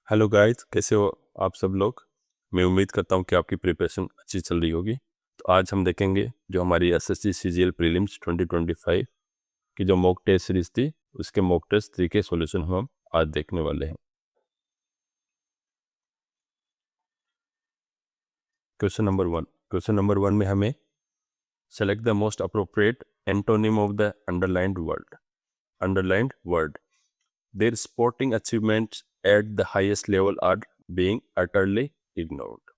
Hello guys, कैसे हो आप सब लोग। मैं उम्मीद करता हूँ कि आपकी प्रिपरेशन अच्छी चल रही होगी। तो आज हम देखेंगे जो हमारी एसएससी सीजीएल प्रीलिम्स 2025 की जो मॉक टेस्ट सीरीज थी, उसके मॉक टेस्ट 3 के सॉल्यूशन हम आज देखने वाले हैं। क्वेश्चन नंबर वन में हमें select the most appropriate antonym of the underlined word. Their sporting achievements at the highest level are being utterly ignored.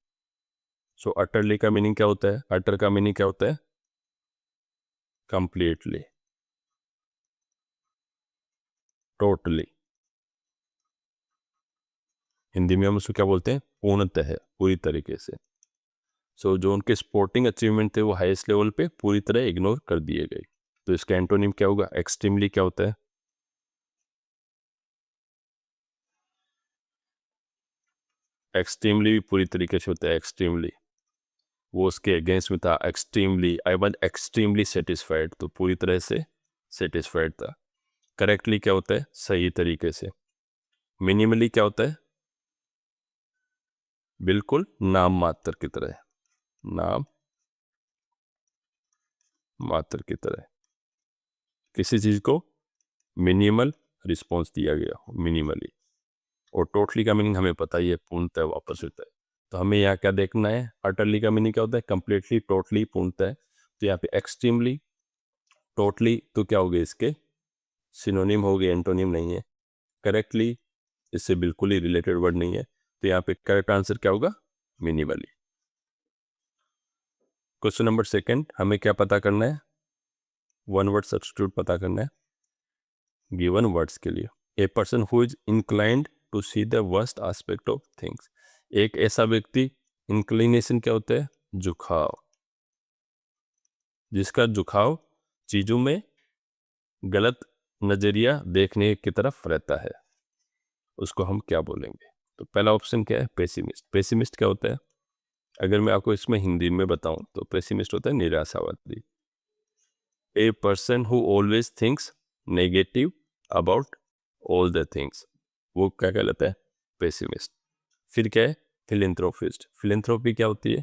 So utterly का मीनिंग क्या होता है? अटर का मीनिंग क्या होता है? Completely, totally. हिंदी में हम उसको क्या बोलते हैं? पूर्णतः, पूरी तरीके से। सो जो उनके स्पोर्टिंग अचीवमेंट थे वो हाईएस्ट लेवल पे पूरी तरह इग्नोर कर दिए गए। तो इसका एंटोनिम क्या होगा? एक्सट्रीमली क्या होता है? एक्सट्रीमली भी पूरी तरीके से होता है। एक्सट्रीमली वो उसके अगेंस्ट में था। Extremely, I was extremely satisfied, तो पूरी तरह से सेटिस्फाइड था। करेक्टली क्या होता है? सही तरीके से। मिनिमली क्या होता है? बिल्कुल नाम मात्र की तरह, नाम मात्र की तरह। किसी चीज को मिनिमल रिस्पॉन्स दिया गया हो, मिनिमली। और टोटली का मीनिंग हमें पता ही है, पूर्णतः वापस होता है। तो हमें यहाँ क्या देखना है? अटरली का मीनिंग क्या होता है? कंप्लीटली, टोटली, पूर्णतः। तो यहाँ पे एक्सट्रीमली, टोटली तो क्या हो गए? इसके सिनोनिम हो गए, एंटोनिम नहीं है। करेक्टली इससे बिल्कुल ही रिलेटेड वर्ड नहीं है। तो यहाँ पे करेक्ट आंसर क्या होगा? मिनिमली। क्वेश्चन नंबर सेकंड, हमें क्या पता करना है? वन वर्ड सब्स्टिट्यूट पता करना है गिवन वर्ड्स के लिए। A person who is inclined to see the worst aspect of things. एक ऐसा व्यक्ति, इंक्लिनेशन क्या होता है? झुकाव, जिसका झुकाव चीजों में गलत नजरिया देखने की तरफ रहता है, उसको हम क्या बोलेंगे? तो पहला ऑप्शन क्या है? पेसिमिस्ट। पेसिमिस्ट क्या होता है? अगर मैं आपको इसमें हिंदी में बताऊं तो पेसिमिस्ट होता है निराशावादी। ए person who always thinks negative about all the things, वो क्या कहलाता है? पेसिमिस्ट। फिर क्या है? फिलेंथ्रोपिस्ट। फिलेंथ्रोपी क्या होती है?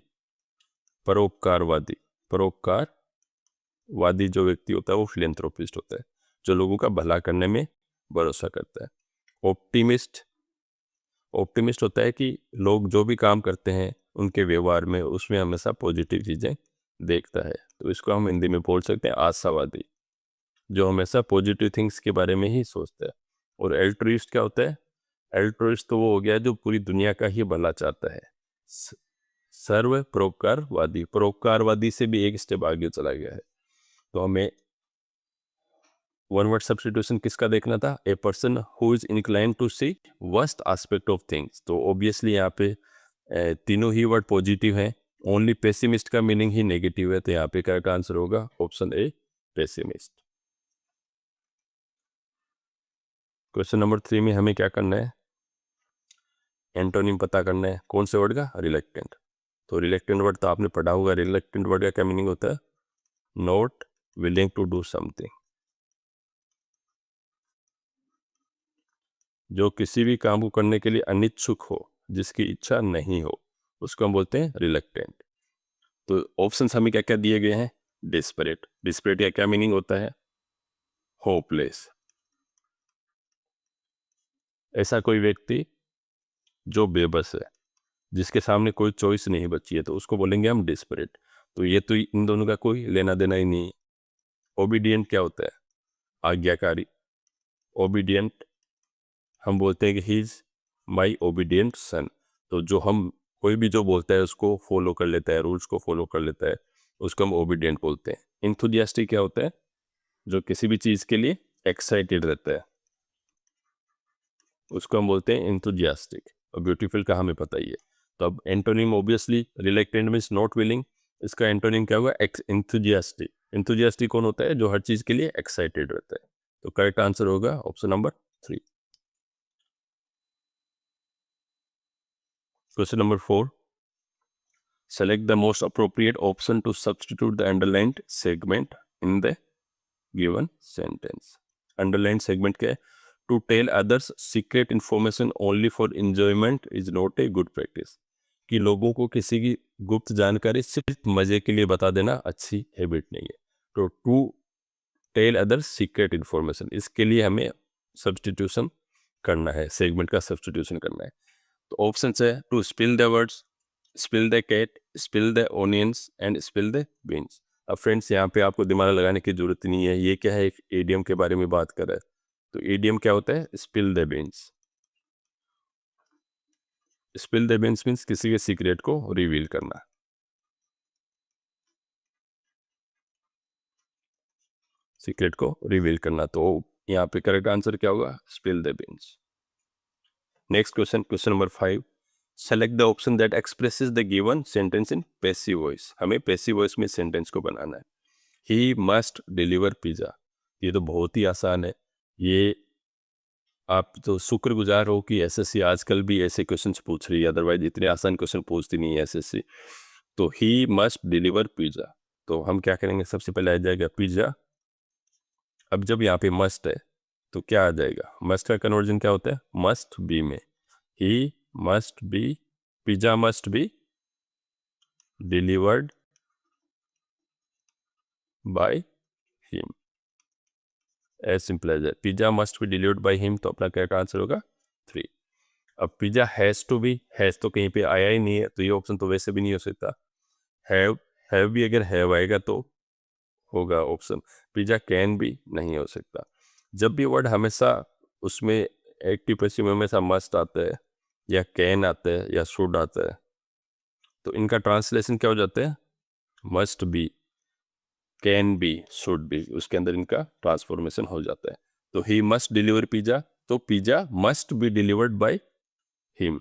परोपकारवादी। परोपकारवादी जो व्यक्ति होता है वो फिलेंथ्रोपिस्ट होता है, जो लोगों का भला करने में भरोसा करता है। ऑप्टिमिस्ट, ऑप्टिमिस्ट होता है कि लोग जो भी काम करते हैं उनके व्यवहार में, उसमें हमेशा पॉजिटिव चीज़ें देखता है। तो इसको हम हिंदी में बोल सकते हैं आशावादी, जो हमेशा पॉजिटिव थिंग्स के बारे में ही सोचता है। और एल्ट्रुइस्ट क्या होता है? एल्ट्रुइस्ट तो वो हो गया जो पूरी दुनिया का ही भला चाहता है। सर्व परोपकारवादी, परोपकारवादी से भी एक स्टेप आगे चला गया है। तो हमें वन वर्ड सब्स्टिट्यूशन किसका देखना था? A person who is incline to see worst aspect of things. तो ऑब्वियसली यहाँ पे तीनों ही वर्ड पॉजिटिव हैं। ओनली पेसिमिस्ट का मीनिंग ही नेगेटिव है। तो यहाँ पे करेक्ट आंसर होगा option A, pessimist. Question number 3 में हमें क्या करना है? एंटोनिम पता करना है। कौन से वर्ड का? रिलेक्टेंट। तो रिलेक्टेंट वर्ड तो आपने पढ़ा होगा। रिलेक्टेंट वर्ड का क्या मीनिंग होता है? Not willing to do something. जो किसी भी काम को करने के लिए अनिच्छुक हो, जिसकी इच्छा नहीं हो, उसको हम बोलते हैं रिलेक्टेंट। तो ऑप्शंस हमें क्या क्या दिए गए हैं? डिस्परेट। डिस्परेट का क्या मीनिंग होता है? होपलेस। ऐसा कोई व्यक्ति जो बेबस है, जिसके सामने कोई चॉइस नहीं बची है, तो उसको बोलेंगे हम डिस्परेट। तो ये तो इन दोनों का कोई लेना देना ही नहीं। ओबीडियंट क्या होता है? आज्ञाकारी। ओबीडियंट हम बोलते हैं कि ही इज माई ओबीडियंट सन। तो जो हम कोई भी जो बोलता है उसको फॉलो कर लेता है, रूल्स को फॉलो कर लेता है, उसको हम ओबीडियंट बोलते हैं। इंथुजियास्टिक क्या होता है? जो किसी भी चीज़ के लिए एक्साइटेड रहता है, उसको हम बोलते हैं इंथुजियास्टिक। और ब्यूटीफुल का हमें पता ही है। तो अब antonym obviously reluctant means not willing. इसका एंटोनिम क्या होगा? इंथुजियास्टिक। इंथुजियास्टिक कौन होता है? जो हर चीज़ के लिए एक्साइटेड रहता है। तो करेक्ट आंसर होगा option number 3। Question number 4, select the most appropriate option to substitute the underlined segment in the given sentence. Underlined segment क्या है? To tell others secret information only for enjoyment is not a good practice, कि लोगों को किसी की गुप्त जानकारी सिर्फ मजे के लिए बता देना अच्छी हैबिट नहीं है। तो to tell others secret information, इसके लिए हमें सब्सटीट्यूशन करना है, सेगमेंट का सब्सटीट्यूशन करना है। तो ऑप्शन है to spill the words, spill the cat, spill the onions and spill the beans. अब फ्रेंड्स यहाँ पे आपको दिमाग लगाने की जरूरत नहीं है, ये क्या है, एक इडियम के बारे में बात कर रहा है। तो इडियम क्या होता है, spill the beans. Spill the beans means किसी के सीक्रेट को रिवील करना। सीक्रेट को रिवील करना, तो यहाँ पे करेक्ट आंसर क्या होगा, spill the beans. Next question, question number 5, select the option that expresses the given sentence in passive voice. हमें पैसिव वॉइस में सेंटेंस को बनाना है। ही मस्ट डिलीवर पिज्जा, ये तो बहुत ही आसान है। ये आप तो शुक्रगुजार हो कि एसएससी आजकल भी ऐसे क्वेश्चंस पूछ रही है, अदरवाइज इतने आसान क्वेश्चन पूछती नहीं है एसएससी। तो ही मस्ट डिलीवर पिज्जा, तो हम क्या करेंगे, सबसे पहले आ जाएगा पिज्जा। अब जब यहाँ पे मस्ट है तो क्या आ जाएगा, मस्ट का कन्वर्जन क्या होता है, मस्ट बी में। He must be, pizza must be delivered by him, as simple as that. Pizza must be delivered by him, तो अपना क्या आंसर होगा 3। अब pizza has to be, has तो कहीं पे आया ही नहीं है, तो ये ऑप्शन तो वैसे भी नहीं हो सकता। हैव भी अगर हैव आएगा तो होगा ऑप्शन। पिज्जा कैन भी नहीं हो सकता। जब भी वर्ड हमेशा उसमें एक्टिव पैसिव में हमेशा मस्ट आता है या कैन आता है या शुड आता है, तो इनका ट्रांसलेशन क्या हो जाता है, must B, can be, should be, उसके अंदर इनका ट्रांसफॉर्मेशन हो जाता है। तो ही मस्ट डिलीवर पिज्जा, तो pizza must be delivered by him.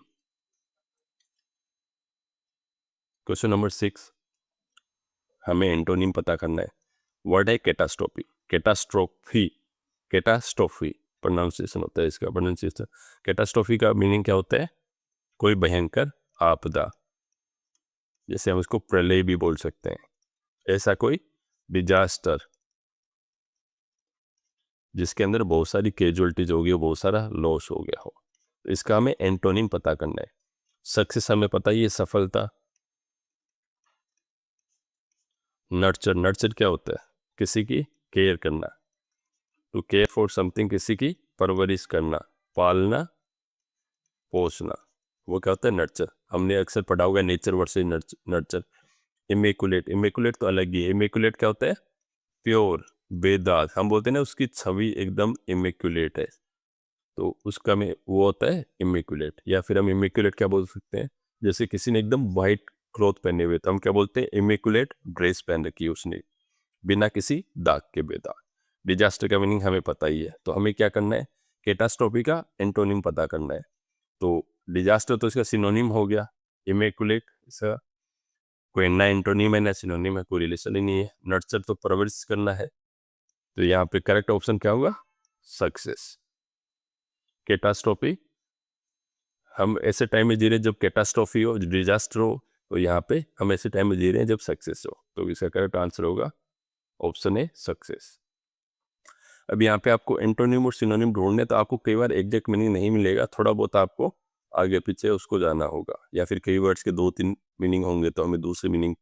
Question number 6, हमें एंटोनिम पता करना है। वर्ड है कैटास्ट्रोफी, कैटास्ट्रोफी, कैटास्ट्रोफी प्रोनाउंसिएशन होता है इसका, प्रोनाउंसिएशन। कैटास्ट्रोफी का मीनिंग क्या होता है, कोई भयंकर आपदा, जैसे हम इसको प्रलय भी बोल सकते हैं। ऐसा कोई डिजास्टर जिसके अंदर बहुत सारी कैजुअलिटीज हो गई हो, बहुत सारा लॉस हो गया हो, तो इसका हमें एंटोनिम पता करना है। सक्सेस हमें पता ही है, सफलता। नर्चर, नर्चर क्या होता है, किसी की केयर करना, टू केयर फॉर समथिंग, किसी की परवरिश करना, पालना पोसना, वो क्या होता है, नर्चर। हमने अक्सर पढ़ा होगा nature versus nurture. Immaculate, immaculate तो अलग ही है। इमेकुलेट क्या होता है, प्योर, बेदाग। हम बोलते हैं ना उसकी छवि एकदम इमेकुलेट है, तो उसका में वो होता है इमेकुलेट। या फिर हम इमेकुलेट क्या बोल सकते हैं, जैसे किसी ने एकदम वाइट क्लॉथ पहने हुए, तो हम क्या बोलते हैं, इमेकुलेट ड्रेस पहन रखी है उसने, बिना किसी दाग के, बेदाग। डिजास्टर का मीनिंग हमें पता ही है, तो हमें क्या करना है, कैटास्ट्रोफी का एंटोनिम पता करना है। तो डिजास्टर तो इसका सिनोनिम हो गया, इमेकुलेट इसका कोई ना एंटोनिम है ना सिनोनिम है, कोई रिलेशन ही नहीं है। नर्चर तो परवरिश करना है, तो यहाँ पे करेक्ट ऑप्शन क्या होगा, सक्सेस। कैटास्ट्रोफी हम ऐसे टाइम में जी रहे हैं जब कैटास्ट्रोफी हो, डिजास्टर हो, तो यहाँ पे हम ऐसे टाइम में जी रहे हैं जब सक्सेस हो, तो इसका करेक्ट आंसर होगा ऑप्शन ए, सक्सेस। अब यहाँ पे आपको एंटोनिम और सिनोनिम ढूंढने, तो आपको कई बार एग्जैक्ट मीनिंग नहीं मिलेगा, थोड़ा बहुत आपको आगे पीछे उसको जाना होगा, या फिर कई वर्ड्स के 2-3 मीनिंग होंगे, तो हमें दूसरे मीनिंग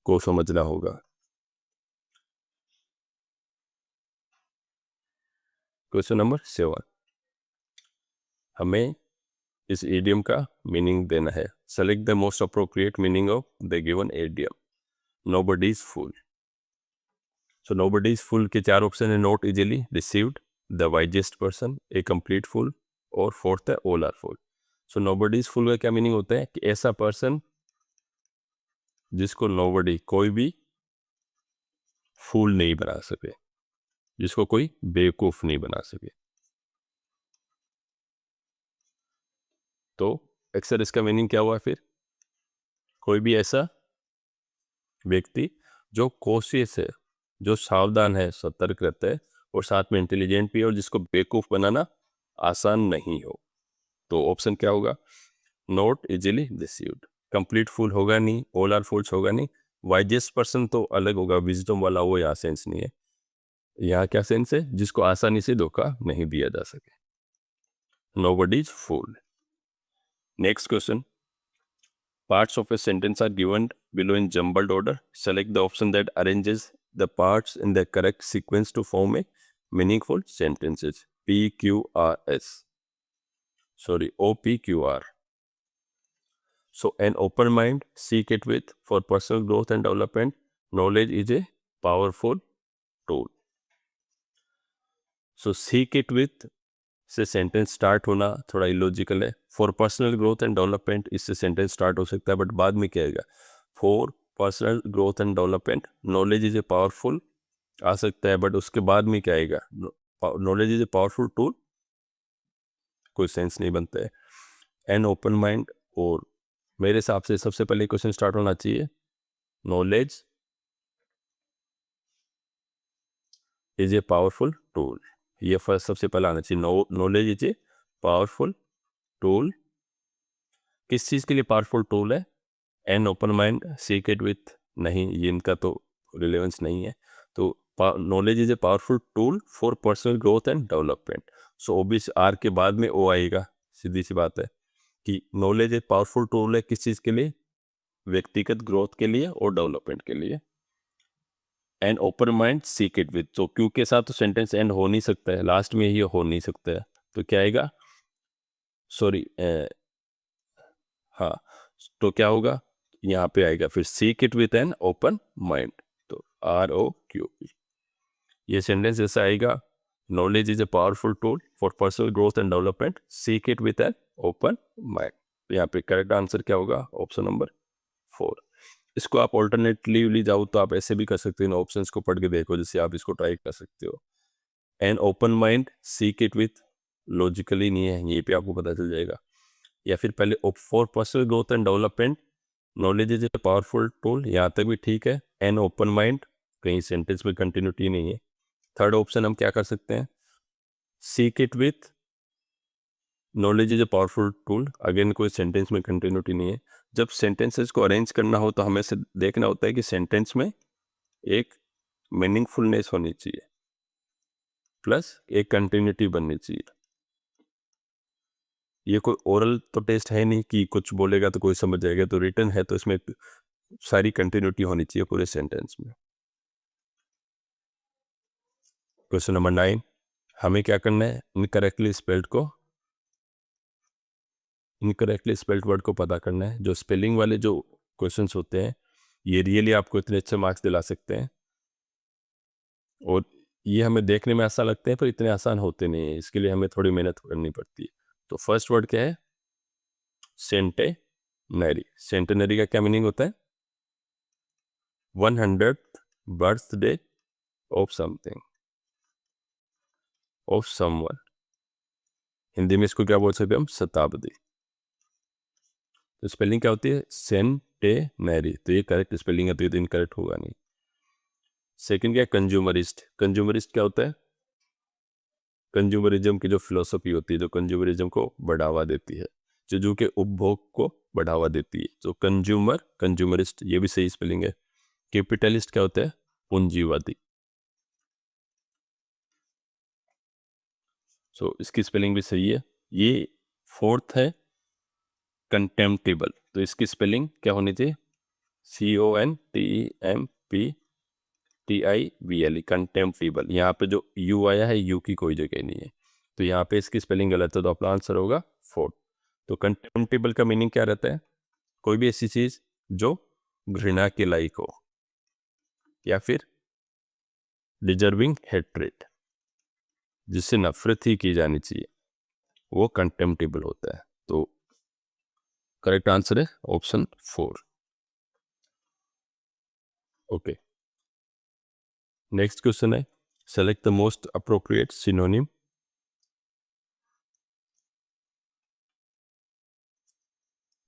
को समझना होगा। क्वेश्चन नंबर 7, हमें इस इडियम का मीनिंग देना है। Select the most appropriate meaning of the given idiom. Nobody is fool, so nobody is fool के 4 ऑप्शन है, not easily received, the wisest person, a complete fool, और फोर्थ है all are fool. So nobody is fool का क्या meaning होता है, कि ऐसा पर्सन जिसको नोबडी, कोई भी फूल नहीं बना सके, जिसको कोई बेवकूफ नहीं बना सके। तो अक्सर इसका मीनिंग क्या हुआ फिर, कोई भी ऐसा व्यक्ति जो कॉशियस है, जो सावधान है, सतर्क रहता है, और साथ में इंटेलिजेंट भी है, और जिसको बेवकूफ बनाना आसान नहीं हो। तो ऑप्शन क्या होगा, नॉट इजीली डिसीव्ड, कंप्लीट फूल होगा नहीं, ऑल आर फूल्स होगा नहीं, वाइजेस्ट पर्सन तो अलग होगा, विजडम वाला, वो यहाँ सेंस नहीं है। यहाँ क्या सेंस है, जिसको आसानी से धोखा नहीं दिया जा सके। Nobody is fooled. Next question. Parts of a sentence are given below in jumbled order. Select the option that arranges the parts in the correct sequence to form a meaningful sentences. PQRS. Sorry, OPQR. So, an open mind, seek it with for personal growth and development. Knowledge is a powerful tool. So, seek it with से sentence start होना थोड़ा illogical है। For personal growth and development इससे sentence start हो सकता है, but बाद में क्या आएगा, for personal growth and development knowledge is a powerful आ सकता है, बट उसके बाद में क्या आएगा, knowledge is a powerful tool, कोई सेंस नहीं बनता है। एन ओपन माइंड, और मेरे हिसाब से सबसे पहले क्वेश्चन स्टार्ट होना चाहिए, knowledge is a powerful tool, ये फर्स्ट सबसे पहले आना चाहिए। Knowledge is a powerful tool, किस चीज़ के लिए पावरफुल टूल है, an open mind, seek it with, नहीं ये इनका तो रिलेवेंस नहीं है। तो knowledge is a powerful tool for personal growth and development. So obvious R के बाद में ओ आएगा, सीधी सी बात है कि नॉलेज एक पावरफुल टूल है किस चीज़ के लिए, व्यक्तिगत ग्रोथ के लिए और डेवलपमेंट के लिए। And open mind seek it with, तो क्यों के साथ तो सेंटेंस एंड हो नहीं सकता है, लास्ट में ही हो नहीं सकता है, तो क्या आएगा, सॉरी हाँ, तो क्या होगा, यहाँ पे आएगा फिर seek it with an open mind, तो ROQ, ये सेंटेंस जैसा आएगा, knowledge is a powerful tool for personal growth and development, seek it with an open mind. तो यहाँ पे करेक्ट आंसर क्या होगा, ऑप्शन नंबर 4। इसको आप ऑल्टरनेटिवली जाओ तो आप ऐसे भी कर सकते हो, इन ऑप्शंस को पढ़ के देखो, जैसे आप इसको ट्राई कर सकते हो। N open mind seek it with, logically नहीं है, ये पे आपको पता चल जाएगा। या फिर पहले for personal growth and development knowledge is a powerful tool, यहाँ तक भी ठीक है। एन ओपन माइंड, कहीं सेंटेंस में कंटिन्यूटी नहीं है। थर्ड ऑप्शन हम क्या कर सकते हैं, seek it with knowledge is a powerful tool, again कोई सेंटेंस में कंटिन्यूटी नहीं है। जब सेंटेंसेस को अरेंज करना हो तो हमें से देखना होता है कि सेंटेंस में एक मीनिंगफुलनेस होनी चाहिए प्लस एक कंटिन्यूटी बननी चाहिए। ये कोई ओरल तो टेस्ट है नहीं कि कुछ बोलेगा तो कोई समझ जाएगा, तो रिटन है तो इसमें सारी कंटिन्यूटी होनी चाहिए पूरे सेंटेंस में। क्वेश्चन नंबर 9, हमें क्या करना है, इनकरेक्टली स्पेल्ड वर्ड को पता करना है। जो स्पेलिंग वाले जो क्वेश्चंस होते हैं ये रियली आपको इतने अच्छे मार्क्स दिला सकते हैं, और ये हमें देखने में आसान लगते हैं पर इतने आसान होते नहीं है, इसके लिए हमें थोड़ी मेहनत करनी पड़ती है। तो फर्स्ट वर्ड क्या है, सेंटेनरी। सेंटेनरी का क्या मीनिंग होता है, 100th birthday of something, of someone. Hindi में इसको क्या बोल सकते हैं हम, शताब्दी। तो स्पेलिंग क्या होती है, सेंटेनरी, तो ये करेक्ट स्पेलिंग है, तो ये तो इनकरेक्ट होगा नहीं। सेकंड क्या है, कंज्यूमरिस्ट। कंज्यूमरिस्ट क्या होता है, कंज्यूमरिज्म की जो फिलोसफी होती है, जो कंज्यूमरिज्म को बढ़ावा देती है, चीजों के उपभोग को बढ़ावा देती है, तो कंज्यूमरिस्ट, ये भी सही स्पेलिंग है। कैपिटलिस्ट क्या होता है, पूंजीवादी। सो इसकी स्पेलिंग भी सही है। ये फोर्थ है, कंटेम्प्टेबल, तो इसकी स्पेलिंग क्या होनी चाहिए, CONTEMPTIBLE, कंटेम्प्टेबल। यहाँ पे जो यू आया है, यू की कोई जगह नहीं है, तो यहाँ पे इसकी स्पेलिंग गलत है, तो अपना आंसर होगा 4। तो कंटेम्प्टेबल का मीनिंग क्या रहता है, कोई भी ऐसी चीज जो घृणा के लायक हो, या फिर डिजर्विंग हेट्रेड, जिससे नफरत ही की जानी चाहिए, वो कंटेम्प्टेबल होता है। तो करेक्ट आंसर है ऑप्शन 4। ओके, नेक्स्ट क्वेश्चन है, select the most appropriate synonym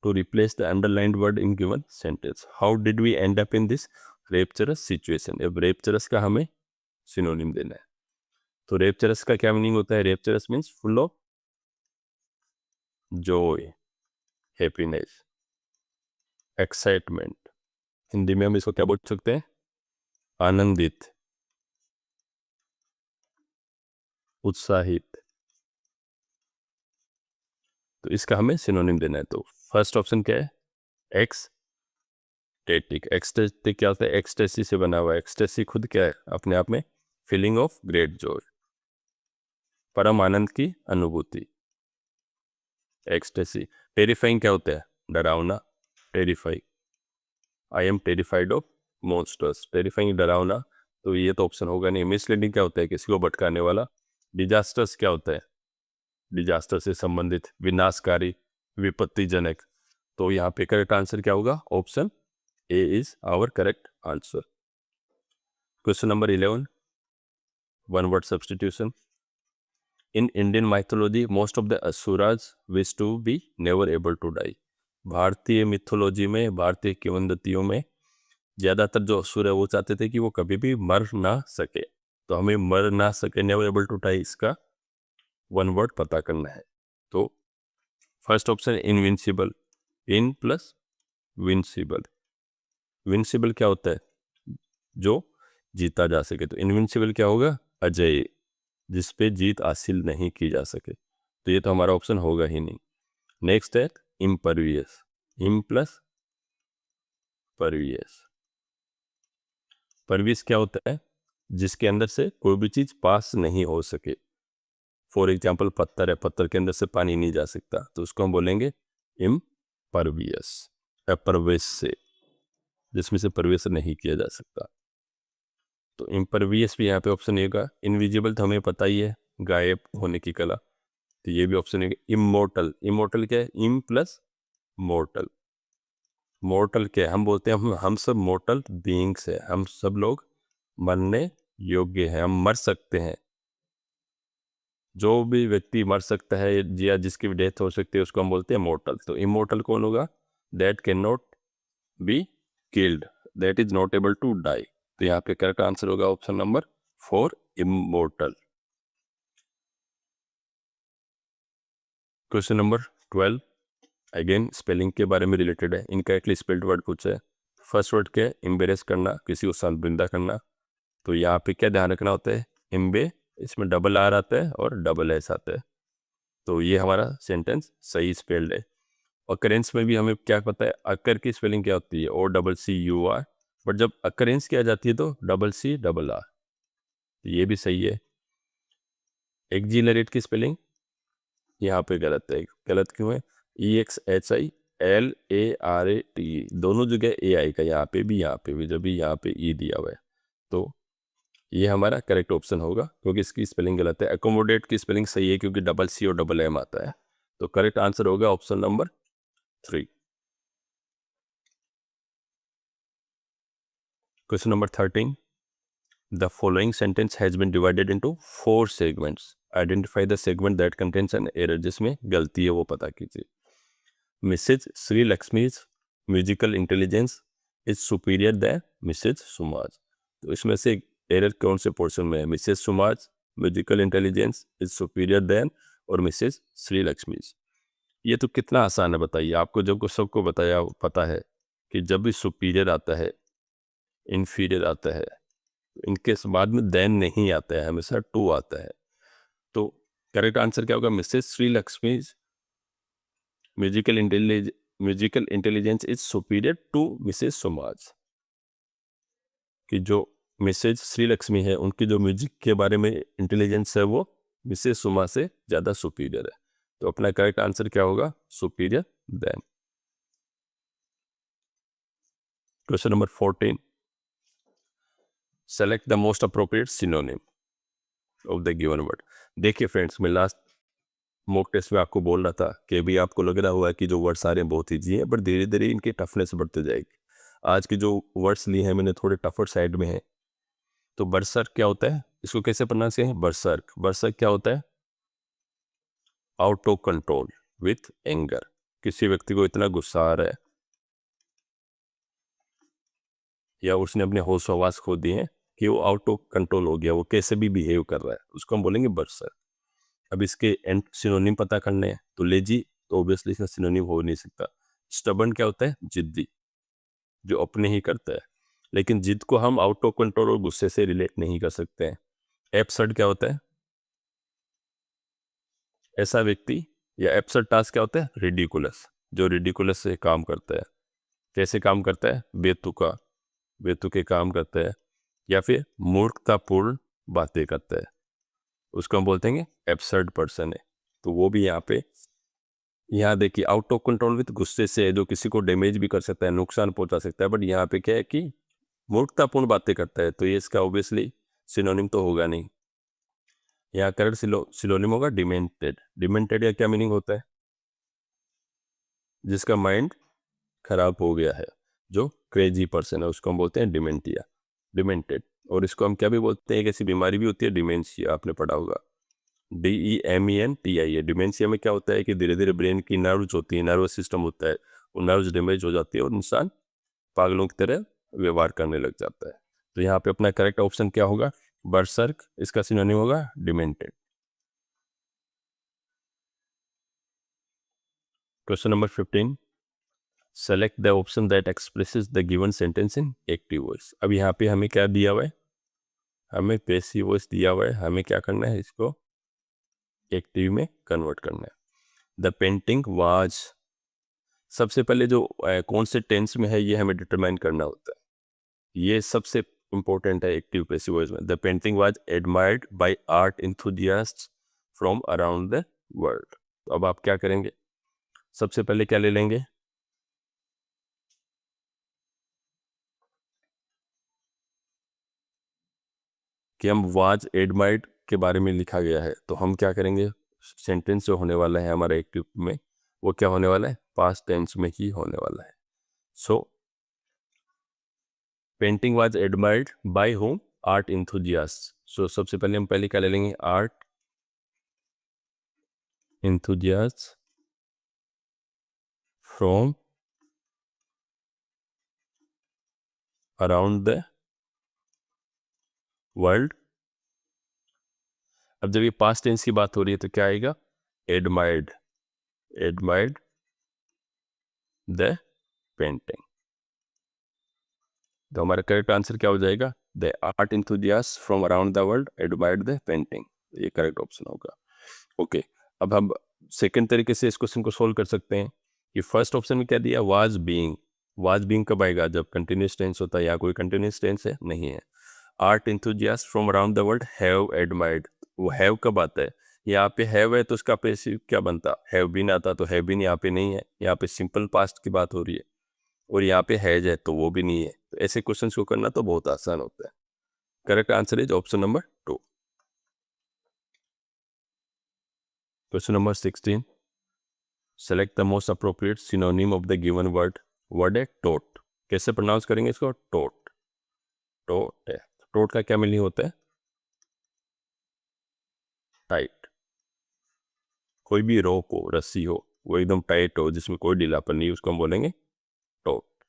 to replace the underlined word in given sentence. How did we end up in this rapturous situation? अब rapturous का हमें सिनोनिम देना है, तो rapturous का क्या मीनिंग होता है, rapturous means full of Joy, happiness, excitement. Hindi में हम इसको क्या बोल सकते हैं, आनंदित, उत्साहित। तो इसका हमें सिनोनिम देना है। तो फर्स्ट ऑप्शन क्या है? एक्सटेटिक। एक्सटेटिक क्या होता है? एक्सटेसी से बना हुआ है। एक्सटेसी खुद क्या है? अपने आप में फीलिंग ऑफ ग्रेट जॉय, परम आनंद की अनुभूति। एक्सटेसी। टेरिफाइंग क्या होता है? डरावना। Terrify, I am terrified of monsters. Terrifying डरावना, तो ये तो ऑप्शन होगा नहीं। मिसलीडिंग क्या होता है? किसी को भटकाने वाला। डिजास्टर्स क्या होता है? डिजास्टर से संबंधित, विनाशकारी, विपत्तिजनक। तो यहाँ पे करेक्ट आंसर क्या होगा? Option A is our correct answer. Question number 11, one word substitution. In Indian mythology most of the असुराज wish to be never able to die. भारतीय मिथोलॉजी में, भारतीय किंवदंतियों में ज़्यादातर जो असुर है वो चाहते थे कि वो कभी भी मर ना सके। तो हमें मर ना सके, नेवर एबल टू डाई, इसका वन वर्ड पता करना है। तो first option invincible. In plus विंसिबल। विंसिबल क्या होता है? जो जीता जा सके। तो इनविंसिबल क्या होगा? अजय, जिस पे जीत हासिल नहीं की जा सके। तो ये तो हमारा ऑप्शन होगा ही नहीं। नेक्स्ट है इम्परवियस। इम प्लस परवियस। परवियस क्या होता है? जिसके अंदर से कोई भी चीज पास नहीं हो सके। फॉर एग्जाम्पल पत्थर है, पत्थर के अंदर से पानी नहीं जा सकता, तो उसको हम बोलेंगे इम्परवियस। अप्रवेश से, जिसमें से प्रवेश नहीं किया जा सकता। तो इम्परवियस भी यहाँ पे ऑप्शन होगा। इनविजिबल तो हमें पता ही है, गायब होने की कला, तो ये भी ऑप्शन है। इमोर्टल। इमोर्टल क्या है? इम प्लस मोर्टल। मोर्टल क्या है? हम बोलते हैं हम सब मोर्टल बीइंग्स है, हम सब लोग मरने योग्य हैं, हम मर सकते हैं। जो भी व्यक्ति मर सकता है या जिसकी भी डेथ हो सकती है उसको हम बोलते हैं मोर्टल। तो इमोर्टल कौन होगा? That can not be killed, that is not able to die. तो यहाँ पे करेक्ट आंसर होगा option number 4, immortal. Question number 12, again spelling के बारे में रिलेटेड है। इनकरेक्टली स्पेल्ड वर्ड पूछा है। फर्स्ट वर्ड क्या है? एम्बेरेस करना, किसी को शर्मिंदा करना। तो यहाँ पे क्या ध्यान रखना होता है? एम्बे, इसमें डबल आर आता है और डबल एस आता है। तो ये हमारा सेंटेंस सही स्पेल्ड है। अकरेंस में भी हमें क्या पता है? अकर की स्पेलिंग क्या होती है? O double C U R. But जब अकरेंस किया जाती है तो डबल सी डबल आर। ये भी सही है। एक्जिलरेट की स्पेलिंग यहाँ पे गलत है। गलत क्यों है? EXHILARAT, दोनों जगह ए आई का, यहाँ पे भी, जब भी यहाँ पे ई दिया हुआ है। तो ये हमारा करेक्ट ऑप्शन होगा, क्योंकि इसकी स्पेलिंग गलत है। एकोमोडेट की स्पेलिंग सही है, क्योंकि डबल सी और डबल एम आता है। तो करेक्ट आंसर होगा option number 3। Question number 13, the following sentence has been divided into 4 segments. Identify the segment that contains an error. जिसमें गलती है वो पता कीजिए। Mrs Shri Lakshmi's musical intelligence is superior than Mrs Suma's. तो इसमें से एरर कौन से पोर्शन में है? Mrs Suma's, musical intelligence is superior than और मिसेज श्री लक्ष्मीज। ये तो कितना आसान है बताइए। आपको जब को सबको बताया पता है कि जब भी सुपीरियर आता है, इन्फीरियर आता है, इनके बाद में देन नहीं आता है, हमेशा टू आता है। तो करेक्ट आंसर क्या होगा? Mrs Shri Lakshmi musical intelligence is superior to Mrs Suma's. कि जो मिसेज श्री लक्ष्मी है उनकी जो म्यूजिक के बारे में इंटेलिजेंस है वो मिसेज सुमा से ज़्यादा सुपीरियर है। तो अपना करेक्ट आंसर क्या होगा? Superior than. Question number 14, select the most appropriate synonym of the given word. देखिए फ्रेंड्स, मैं लास्ट मॉक टेस्ट में आपको बोल रहा था कि भी आपको लग रहा हुआ है कि जो वर्ड्स आ रहे हैं बहुत ईजी है, बट धीरे धीरे इनकी टफनेस बढ़ती जाएगी। आज के जो वर्ड्स लिए हैं मैंने थोड़े टफर साइड में है। तो बरसर्क क्या होता है? इसको कैसे प्रोनाउंस करें? बरसर्क। बरसर्क क्या होता है? Out of control with anger. किसी व्यक्ति को इतना गुस्सा आ रहा है या उसने अपने होश हवास खो दिए हैं कि वो आउट ऑफ कंट्रोल हो गया, वो कैसे भी बिहेव कर रहा है, उसको हम बोलेंगे बरसर्क। अब इसके एंड सिनोनिम पता करने हैं। तो लेजी तो ऑब्वियसली इसका सिनोनिम हो नहीं सकता। स्टबर्न क्या होता है? जिद्दी, जो अपने ही करता है। लेकिन जिद को हम आउट ऑफ कंट्रोल और गुस्से से रिलेट नहीं कर सकते हैं। एब्सर्ड क्या होता है? ऐसा व्यक्ति, या एब्सर्ड टास्क क्या होता है? रिडिकुलस, जो रिडिकुलस से काम करता है। कैसे काम करता है? बेतुके काम करता है, या फिर मूर्खतापूर्ण बातें करता है, उसको हम बोलते हैं एब्सर्ड पर्सन है। तो वो भी यहाँ देखिए, आउट ऑफ कंट्रोल विद गुस्से से है, जो किसी को डैमेज भी कर सकता है, नुकसान पहुंचा सकता है। बट यहाँ पे क्या है कि मूर्खतापूर्ण बातें करता है, तो ये इसका ऑब्वियसली सिनोनिम तो होगा नहीं। यहाँ करेक्ट सिनोनिम होगा डिमेंटेड। डिमेंटेड का क्या मीनिंग होता है? जिसका माइंड खराब हो गया है, जो क्रेजी पर्सन है, उसको हम बोलते हैं डिमेंटेड। और इसको हम क्या भी बोलते हैं? एक ऐसी बीमारी भी होती है डिमेंशिया, आपने पढ़ा होगा, DEMENTIA। डिमेंशिया में क्या होता है कि धीरे धीरे ब्रेन की नर्व्स होती है, नर्वस सिस्टम होता है, वो नर्व्स डैमेज हो जाती है और इंसान पागलों की तरह व्यवहार करने लग जाता है। तो यहाँ पे अपना करेक्ट ऑप्शन क्या होगा? बर्सर्क। इसका सिनोनिम होगा demented. Question number 15, select the option that expresses the given sentence in active voice. अब यहाँ पे हमें क्या दिया हुआ है? हमें पैसिव वॉइस दिया हुआ है, हमें क्या करना है? इसको एक्टिव में कन्वर्ट करना है। द पेंटिंग वाज, सबसे पहले जो कौन से टेंस में है ये हमें डिटरमाइन करना होता है, ये सबसे इंपॉर्टेंट है एक्टिव पैसिव वॉइस में। The painting was admired by art enthusiasts from around the world. तो अब आप क्या करेंगे? सबसे पहले क्या ले लेंगे? कि हम वाज एडमायर्ड के बारे में लिखा गया है, तो हम क्या करेंगे? सेंटेंस जो होने वाला है हमारा एक्टिव में, वो क्या होने वाला है? पास्ट टेंस में ही होने वाला है। So painting was admired by whom? Art enthusiast. So सबसे पहले हम क्या ले लेंगे? Art enthusiast from around the world. अब जब ये पास्ट टेंस की बात हो रही है तो क्या आएगा? Admired the painting. तो हमारा करेक्ट आंसर क्या हो जाएगा? The art enthusiast from around the world admired the painting. ये करेक्ट ऑप्शन होगा। ओके, अब हम सेकंड तरीके से इस क्वेश्चन को सोल्व कर सकते हैं कि फर्स्ट ऑप्शन में क्या दिया? Was being. वाज बीइंग कब आएगा? जब कंटिन्यूस टेंस होता है। यहाँ कोई कंटिन्यूस टेंस है? नहीं है। Art enthusiast from around the world have admired, वो हैव कब आता है? यहाँ पे हैव है तो उसका पैसिव क्या बनता? हैव बीन आता, तो हैव बीन यहाँ पे नहीं है, यहाँ पे सिंपल पास्ट की बात हो रही है। और यहाँ पे हैज है तो वो भी नहीं है। तो ऐसे क्वेश्चंस को करना तो बहुत आसान होता है। Correct answer is option number 2। Question number 16, select the most appropriate synonym of the given word. Word है टोट। कैसे प्रोनाउंस करेंगे इसको? टोट। टोट है। टोट का क्या मीनिंग होता है? टाइट। कोई भी रोप हो, रस्सी हो, वो एकदम टाइट हो, जिसमें कोई ढीलापन नहीं, उसको हम बोलेंगे टोट।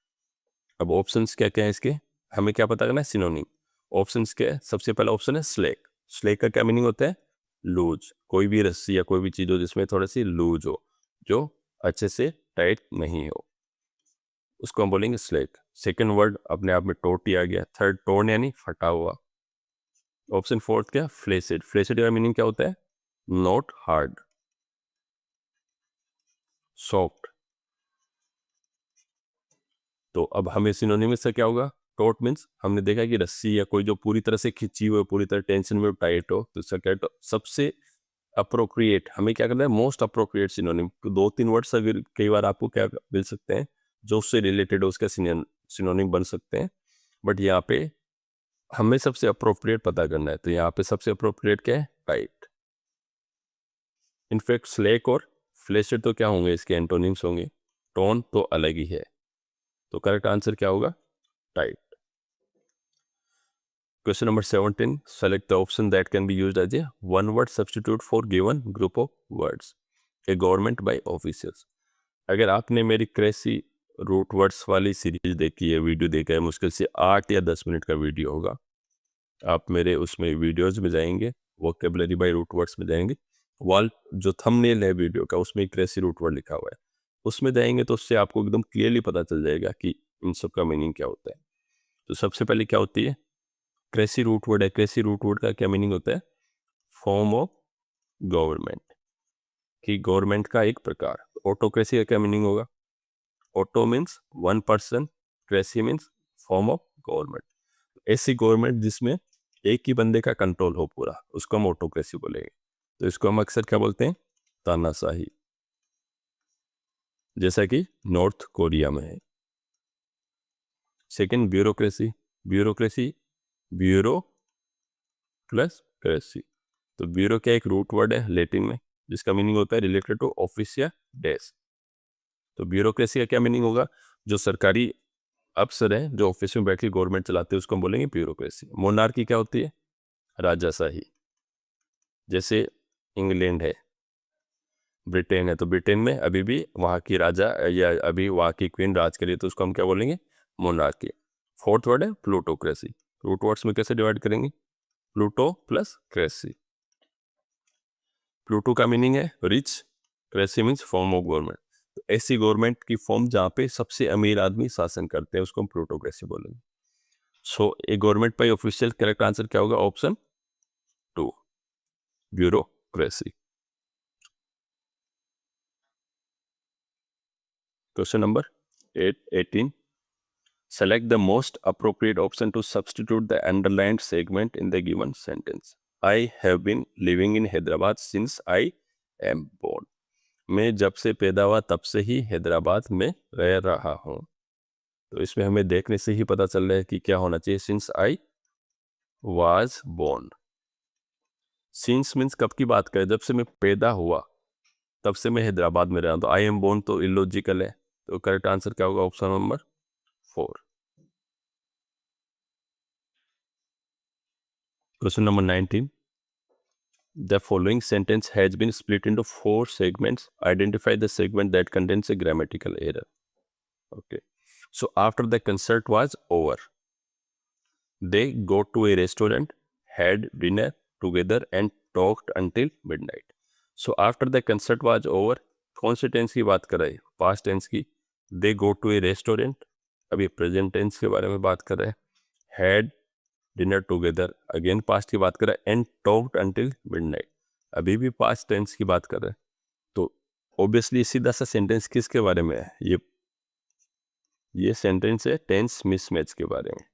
अब ऑप्शंस क्या क्या है इसके, हमें क्या पता करना है? सिनोनिम। ऑप्शंस क्या है? सबसे पहला ऑप्शन है स्लेक। स्लेक का क्या मीनिंग होता है? लूज। कोई भी रस्सी या कोई भी चीज हो जिसमें थोड़ी सी लूज हो, जो अच्छे से टाइट नहीं हो, उसको हम बोलेंगे स्लेक। सेकंड वर्ड अपने आप में टोट ही आ गया। थर्ड टोन यानी फटा हुआ। ऑप्शन फोर्थ क्या? फ्लेसिड। फ्लेसिड का मीनिंग क्या होता है? Not hard, soft. तो अब हमें सिनोनिमस से क्या होगा? टोट मीन्स हमने देखा कि रस्सी या कोई जो पूरी तरह से खिंची हुई, पूरी तरह टेंशन में टाइट हो, तो इसका क्या? सबसे अप्रोप्रिएट, हमें क्या करना है? Most appropriate synonym. दो तीन वर्ड्स अगर कई बार आपको क्या मिल सकते हैं जो उससे रिलेटेड हो, उसका सिनोनिम बन सकते हैं। बट यहाँ पे हमें सबसे अप्रोप्रिएट पता करना है, तो यहाँ पे सबसे अप्रोप्रिएट क्या है? टाइट। इनफैक्ट स्लेक और फ्लेसिड तो क्या होंगे? इसके एंटोनिम्स होंगे। टोन तो अलग ही है। तो करेक्ट आंसर क्या होगा? Tight. Question number 17. Select the option that can be used as a one-word substitute for given group of words. A government by officials. अगर आपने मेरी क्रेसी रूट वर्ड्स वाली सीरीज देखी है, वीडियो देखा है, मुश्किल से 8 या 10 मिनट का वीडियो होगा। आप मेरे उसमें वीडियोस में जाएंगे, वोकेबलरी बाय रूट वर्ड्स में जाएंगे, वॉल जो थंबनेल है वीडियो का, उसमें क्रेसी रूट वर्ड लिखा हुआ है, उसमें जाएंगे तो उससे आपको एकदम क्लियरली पता चल जाएगा कि इन सब का मीनिंग क्या होता है। तो सबसे पहले क्या होती है? क्रेसी रूट वर्ड है। क्रेसी रूट वर्ड का क्या मीनिंग होता है? Form of government. कि गवर्नमेंट का एक प्रकार। ऑटोक्रेसी का क्या मीनिंग होगा? Auto means one person, cracy means form of government. ऐसी गवर्नमेंट जिसमें एक ही बंदे का कंट्रोल हो पूरा, उसको हम ऑटोक्रेसी बोलेंगे। तो इसको हम अक्सर क्या बोलते हैं? तानाशाही, जैसा कि नॉर्थ कोरिया में है। Second, bureaucracy. Bureaucracy, bureau plus cracy. तो ब्यूरो क्या एक रूट वर्ड है लैटिन में, जिसका मीनिंग होता है रिलेटेड टू ऑफिस या डेस्क। तो ब्यूरोक्रेसी का क्या मीनिंग होगा? जो सरकारी अफसर है जो ऑफिस में बैठ के गवर्नमेंट चलाते हैं, उसको हम बोलेंगे ब्यूरोक्रेसी। मोनार्की क्या होती है? राजाशाही। जैसे इंग्लैंड है, ब्रिटेन है, तो ब्रिटेन में अभी भी वहाँ की राजा या अभी वहाँ की क्वीन राज करिए, तो उसको हम क्या बोलेंगे? मोनार्की। फोर्थ वर्ड है प्लूटोक्रेसी। रूट वर्ड्स में कैसे डिवाइड करेंगे? Pluto plus cracy. प्लूटो का मीनिंग है rich, cracy means form of government. तो ऐसी गवर्नमेंट की फॉर्म जहाँ पे सबसे अमीर आदमी शासन करते हैं, उसको हम प्लूटोक्रेसी बोलेंगे। So a government by official, correct answer क्या होगा? Option 2, bureaucracy. Question number 18. Select the most appropriate option to substitute the underlined segment in the given sentence. I have been living in Hyderabad since I am born. मैं जब से पैदा हुआ तब से ही हैदराबाद में रह रहा हूँ। तो इसमें हमें देखने से ही पता चल रहा है कि क्या होना चाहिए। Since I was born. Since means कब की बात करें? जब से मैं पैदा हुआ तब से मैं हैदराबाद में रहा हूँ। तो आई एम बोर्न तो इलॉजिकल है। तो करेक्ट आंसर क्या होगा? Option number 4। Question number 19. The following sentence has been split into 4 segments. Identify the segment that contains a grammatical error. Okay. So after the concert was over, they go to a restaurant, had dinner together and talked until midnight. So after the concert was over, कौन से tense की बात कर रहे हैं? Past tense की। They go to a restaurant, अभी present tense के बारे में बात कर रहे हैं। Had dinner together, again past की बात कर रहा है। एंड टॉक्ड अंटिल मिडनाइट, अभी भी पास्ट टेंस की बात कर रहे हैं। तो ऑब्वियसली सीधा सा सेंटेंस किसके बारे में है? ये सेंटेंस है टेंस मिसमैच के बारे में।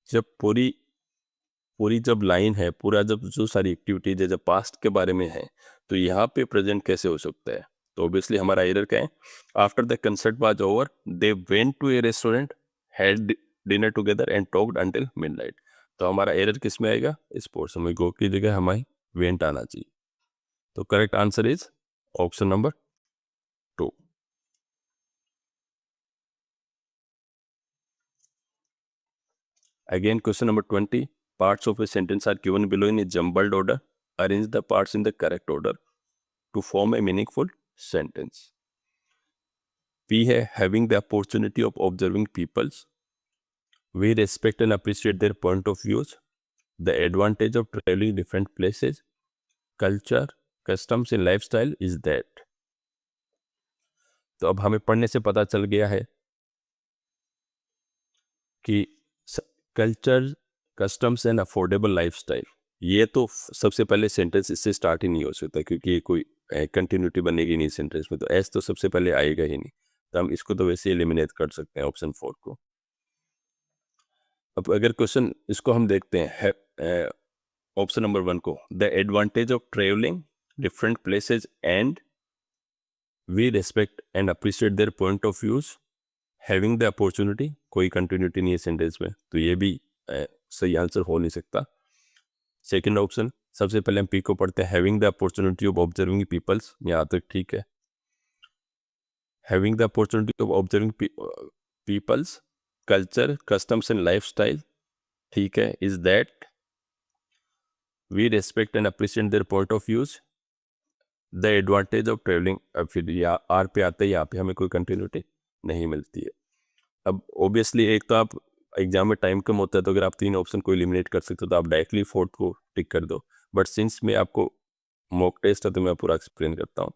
जब पूरी जब लाइन है, पूरा जब जो सारी एक्टिविटीज है जब पास्ट के बारे में है, तो यहाँ पे प्रेजेंट कैसे हो सकता है? तो ऑब्वियसली हमारा एरर क्या है? After the concert was over, they went to a restaurant, had dinner together and talked until midnight. तो हमारा एरर किस में आएगा? इस पोर्शन में गो की जगह हमारी वेंट आना चाहिए। तो correct answer is option number 2। Again question number 20. Parts of a sentence are given below in a jumbled order. Arrange the parts in the correct order to form a meaningful sentence. P है having the opportunity of observing peoples. We respect and appreciate their point of views. The advantage of traveling different places. Culture, customs and lifestyle is that. तो अब हमें पढ़ने से पता चल गया है कि culture, customs and affordable lifestyle, ये तो सबसे पहले सेंटेंस इससे स्टार्ट ही नहीं हो सकता, क्योंकि ये कोई कंटिन्यूटी बनेगी नहीं सेंटेंस में। तो एस तो सबसे पहले आएगा ही नहीं, तो हम इसको तो वैसे एलिमिनेट कर सकते हैं ऑप्शन 4 को। अब अगर क्वेश्चन इसको हम देखते हैं ऑप्शन नंबर 1 को, the advantage of travelling different places and we respect and appreciate their point of views, having the opportunity, कोई कंटिन्यूटी नहीं है सेंटेंस में, तो ये भी सही आंसर हो नहीं सकता। सेकंड ऑप्शन, सबसे पहले हम पी को पढ़ते हैं, having the opportunity of observing peoples, यहाँ तक ठीक है। Having the opportunity of observing peoples, culture, customs and lifestyle, ठीक है। Is that we respect and appreciate their point of views, the advantage of travelling. अब फिर या आर पे आते हैं, यहाँ पे हमें कोई कंटिन्यूटी नहीं मिलती है। अब ऑब्वियसली एक तो आप एग्जाम में टाइम कम होता है, तो अगर आप 3 ऑप्शन को एलिमिनेट कर सकते हो तो आप डायरेक्टली 4th को टिक कर दो, बट सिंस में आपको मॉक टेस्ट है तो मैं पूरा एक्सप्लेन करता हूँ।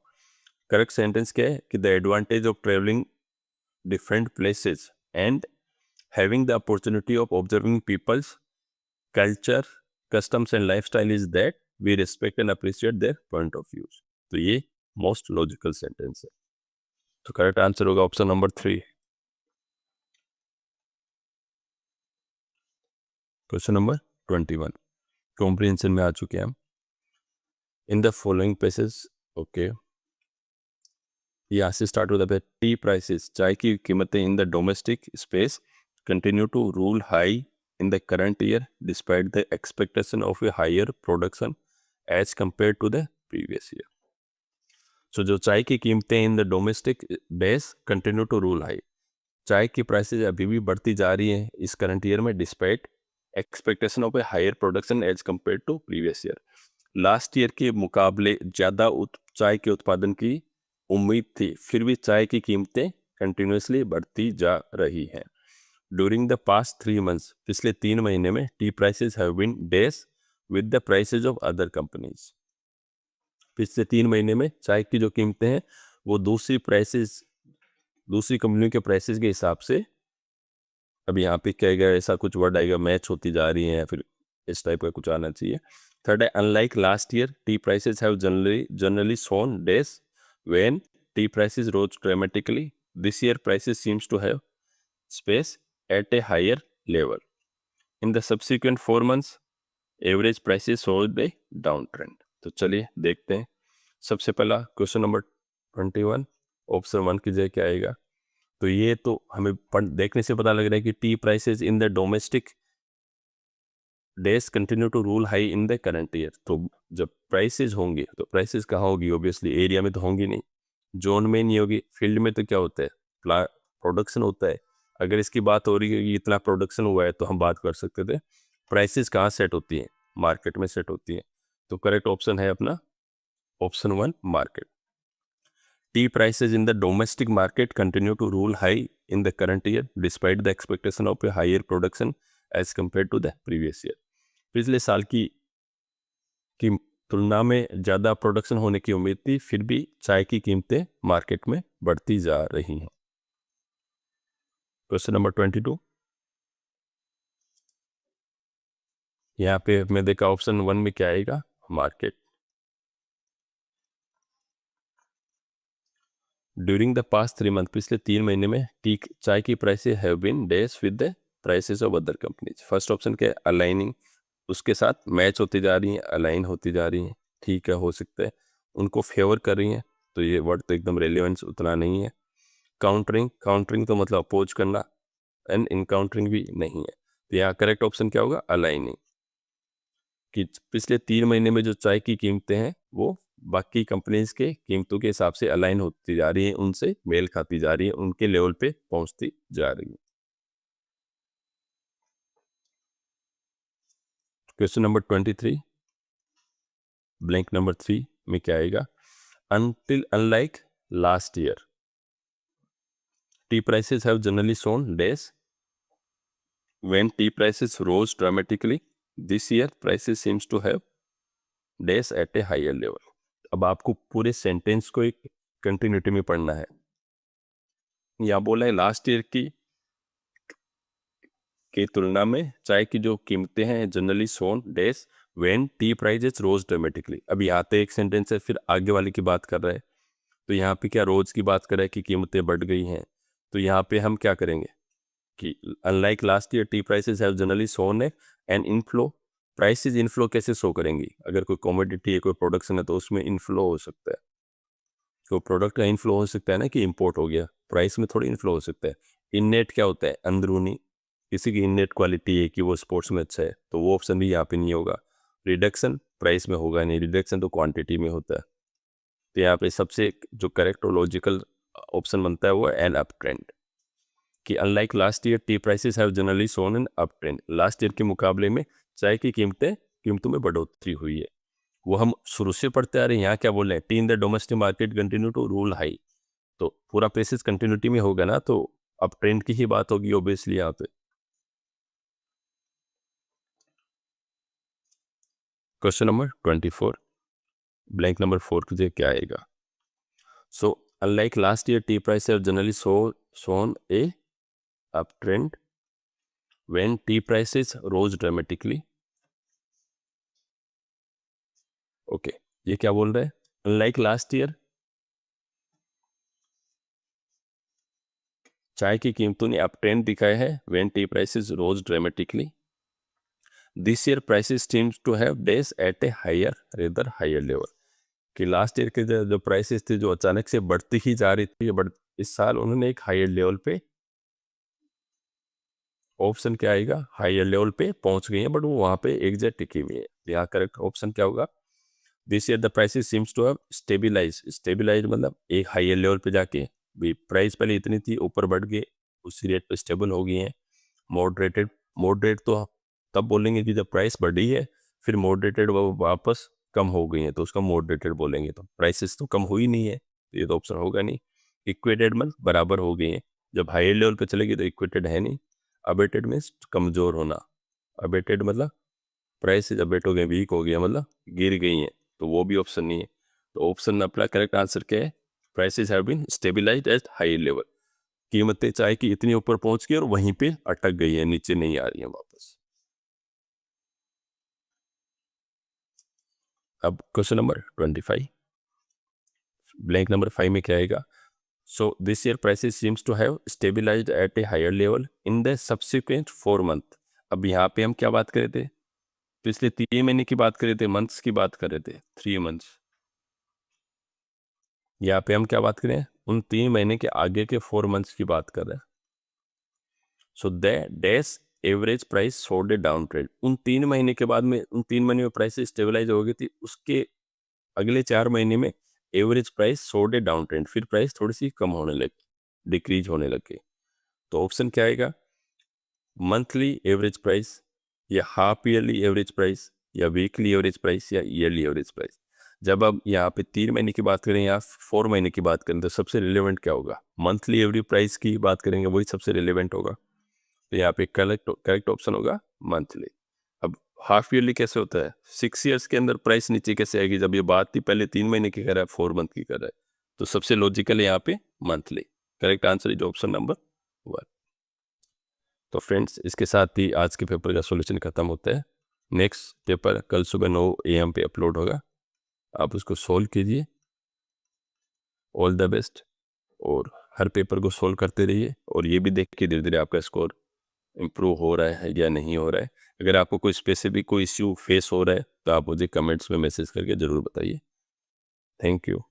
करेक्ट सेंटेंस क्या है कि the advantage of travelling different places and having the opportunity of observing peoples, culture, customs and lifestyle is that we respect and appreciate their point of views. तो ये मोस्ट लॉजिकल सेंटेंस है। तो correct answer होगा option number 3। Question number 21 comprehension में आ चुके हैं हम। In the following passage, okay, यहाँ से स्टार्ट होता है। टी प्राइसेस, चाय की कीमतें in the domestic space continue to rule high in the current year despite the expectation of a higher production as compare to the previous year. So जो चाय की कीमतें in the domestic base continue to rule high, चाय की prices अभी भी बढ़ती जा रही हैं इस करंट ईयर में despite expectation of a higher production as compare to previous year. Last year के मुकाबले ज़्यादा चाय के उत्पादन की उम्मीद थी, फिर भी चाय की कीमतें कंटिन्यूसली बढ़ती जा रही हैं। ड्यूरिंग द पास्ट 3 मंथ्स, पिछले 3 महीने में tea prices have been days with the prices of other companies. पिछले 3 महीने में चाय की जो कीमतें हैं वो दूसरी कंपनियों के प्राइसेस के हिसाब से, अब यहाँ पे क्या आएगा, ऐसा कुछ वर्ड आएगा, मैच होती जा रही हैं, फिर इस टाइप का कुछ आना चाहिए। थर्ड है, unlike last year tea prices have generally shown days when tea prices rose dramatically, this year prices seems to have space at a higher level. In the subsequent 4 months average prices showed a down trend. तो चलिए देखते हैं। सबसे पहला question number 21 option 1 की जगह क्या आएगा। तो ये तो हमें देखने से पता लग रहा है कि tea prices in the domestic days continue to rule high in the current year. तो जब प्राइसेस होंगे तो प्राइसेस कहाँ होगी, ऑब्वियसली एरिया में तो होंगी नहीं, जोन में नहीं होगी। फील्ड में तो क्या होता है, प्रोडक्शन होता है। अगर इसकी बात हो रही है कि इतना प्रोडक्शन हुआ है तो हम बात कर सकते थे प्राइसेस कहाँ सेट होती हैं, मार्केट में सेट होती हैं। तो करेक्ट ऑप्शन है अपना option 1 market. Tea prices in the domestic market continue to rule high in the current year despite the expectation of a higher production as compared to the previous year. पिछले साल की तुलना में ज़्यादा production होने की उम्मीद थी, फिर भी चाय की कीमतें मार्केट में बढ़ती जा रही हैं। क्वेश्चन नंबर 22, यहाँ पे हमने देखा ऑप्शन 1 में क्या आएगा, market. During the past 3 month, पिछले 3 महीने में चाय की prices have been days with the prices of other companies. First option के अलाइनिंग, उसके साथ मैच होती जा रही हैं, अलाइन होती जा रही हैं, ठीक है, हो सकता है उनको फेवर कर रही हैं, तो ये वर्ड तो एकदम रेलिवेंस उतना नहीं है। काउंटरिंग तो मतलब अपोज करना, एंड इनकाउंटरिंग भी नहीं है। तो यहाँ करेक्ट ऑप्शन क्या होगा, अलाइनिंग, कि पिछले 3 महीने में जो चाय की कीमतें हैं वो बाकी कंपनीज के कीमतों के हिसाब से अलाइन होती जा रही है, उनसे मेल खाती जा रही है, उनके लेवल पे पहुंचती जा रही है। क्वेश्चन नंबर 23 ब्लैंक नंबर 3 में क्या आएगा, unlike last year tea prices have generally shown days when tea prices rose dramatically, this year prices seems to have days at a higher level. अब आपको पूरे सेंटेंस को एक कंटिन्यूटी में पढ़ना है। यहाँ बोला है लास्ट ईयर की तुलना में चाय की जो कीमतें हैं generally shown days when tea prices rose dramatically. अब यहाँ पे एक सेंटेंस है, फिर आगे वाले की बात कर रहा है, तो यहाँ पे क्या रोज की बात कर रहा है कि कीमतें बढ़ गई हैं। तो यहाँ पे हम क्या करेंगे कि unlike last year tea prices have generally shown an inflow. Prices inflow कैसे शो करेंगी, अगर कोई कमोडिटी है, कोई प्रोडक्शन है, तो उसमें इनफ्लो हो सकता है। तो प्रोडक्ट का इनफ्लो हो सकता है ना, कि इंपोर्ट हो गया, प्राइस में थोड़ी इनफ्लो हो सकता है। इननेट क्या होता है, अंदरूनी, किसी की इननेट क्वालिटी है कि वो स्पोर्ट्स में अच्छा है, तो वो ऑप्शन भी यहाँ पे नहीं होगा। रिडक्शन प्राइस में होगा नहीं, रिडक्शन तो क्वांटिटी में होता है। तो यहाँ पे सबसे जो करेक्ट और लॉजिकल ऑप्शन बनता है वो एन अप ट्रेंड, कि unlike last year tea prices have generally shown an up trend. Last year के मुकाबले में चाय की कीमतों में बढ़ोतरी हुई है। वो हम शुरू से पढ़ते आ रहे हैं। यहाँ क्या बोल रहे हैं, tea in the domestic market continue to rule high, तो पूरा प्रेसिस कंटिन्यूटी में होगा ना, तो अब ट्रेंड की ही बात होगी ऑब्वियसली यहाँ पे। क्वेश्चन नंबर 24 ब्लैंक नंबर 4 की जगह क्या आएगा। So unlike last year tea prices have generally shown a up trend when tea prices rose dramatically. Okay, ये क्या बोल रहा है, लाइक लास्ट ईयर चाय की कीमतों ने अप ट्रेंड दिखाया है when tea prices rose dramatically. This year prices seems to have days at a higher rather higher level. कि लास्ट ईयर के जो प्राइसेस थे जो अचानक से बढ़ती ही जा रही थी, बट इस साल उन्होंने एक हायर लेवल पे, ऑप्शन क्या आएगा, हायर लेवल पे पहुंच गई है, बट वो वहां पे एग्जैक्ट टिकी हुई है। यहाँ करेक्ट ऑप्शन क्या होगा, this year the prices seems to have stabilise. Stabilise मतलब एक हायर लेवल पे जाके भी प्राइस पहले इतनी थी, ऊपर बढ़ गए, उसी रेट पे स्टेबल हो गई हैं। मॉडरेटेड, मॉडरेट तो तब बोलेंगे कि जब प्राइस बढ़ी है, फिर मॉडरेटेड वो वापस कम हो गई हैं, तो उसका मॉडरेटेड बोलेंगे। तो प्राइसेस तो कम हुई नहीं है, तो ये तो ऑप्शन होगा नहीं। इक्वेटेड मतलब बराबर हो गई हैं, जब हायर लेवल पे चलेगी तो इक्वेटेड है नहीं। अबेटेड मीन्स कमज़ोर होना। अबेटेड मतलब प्राइसेज अबेट हो गए, वीक हो गया मतलब गिर गई हैं, तो वो भी ऑप्शन नहीं है। तो ऑप्शन अपना करेक्ट आंसर क्या है, prices have been stabilised at high level. कीमतें चाय की इतनी ऊपर पहुंच गई और वहीं पे अटक गई है, नीचे नहीं आ रही है वापस। अब क्वेश्चन नंबर 25, ब्लैंक नंबर 5 में क्या आएगा, so this year prices seems to have stabilised at a higher level in the subsequent 4 month. अब यहाँ पे हम क्या बात कर रहे थे, पिछले 3 महीने की बात कर रहे थे, मंथ्स की बात कर रहे थे, 3 मंथ्स। यहाँ पे हम क्या बात करें, उन 3 महीने के आगे के 4 मंथ्स की बात कर रहे हैं। So dash average price showed a down trend. उन 3 महीने के बाद में, उन 3 महीने में प्राइस स्टेबलाइज हो गई थी, उसके अगले 4 महीने में average price showed a down trend, फिर प्राइस थोड़ी सी कम होने लगी, डिक्रीज होने लगी। तो ऑप्शन क्या आएगा, मंथली एवरेज प्राइस, या हाफ ईयरली एवरेज प्राइस, या वीकली एवरेज प्राइस, या ईयरली एवरेज प्राइस। जब अब यहाँ पे 3 महीने की बात करें या 4 महीने की बात करें, तो सबसे रिलेवेंट क्या होगा, मंथली एवरेज प्राइस की बात करेंगे, वही सबसे रिलेवेंट होगा। तो यहाँ पे करेक्ट ऑप्शन होगा मंथली। अब हाफ ईयरली कैसे होता है, 6 ईयर्स के अंदर प्राइस नीचे कैसे आएगी, जब ये बात थी पहले 3 महीने की कर रहा है, 4 मंथ की कर रहा है, तो सबसे लॉजिकल यहाँ पे monthly. Correct answer is option number 1। तो फ्रेंड्स, इसके साथ ही आज के पेपर का सॉल्यूशन खत्म होता है। नेक्स्ट पेपर कल सुबह 9 AM पे अपलोड होगा, आप उसको सोल्व कीजिए। ऑल द बेस्ट, और हर पेपर को सोल्व करते रहिए, और ये भी देखिए धीरे धीरे आपका स्कोर इम्प्रूव हो रहा है या नहीं हो रहा है। अगर आपको कोई स्पेसिफिक कोई इश्यू फेस हो रहा है, तो आप मुझे कमेंट्स में मैसेज करके ज़रूर बताइए। Thank you.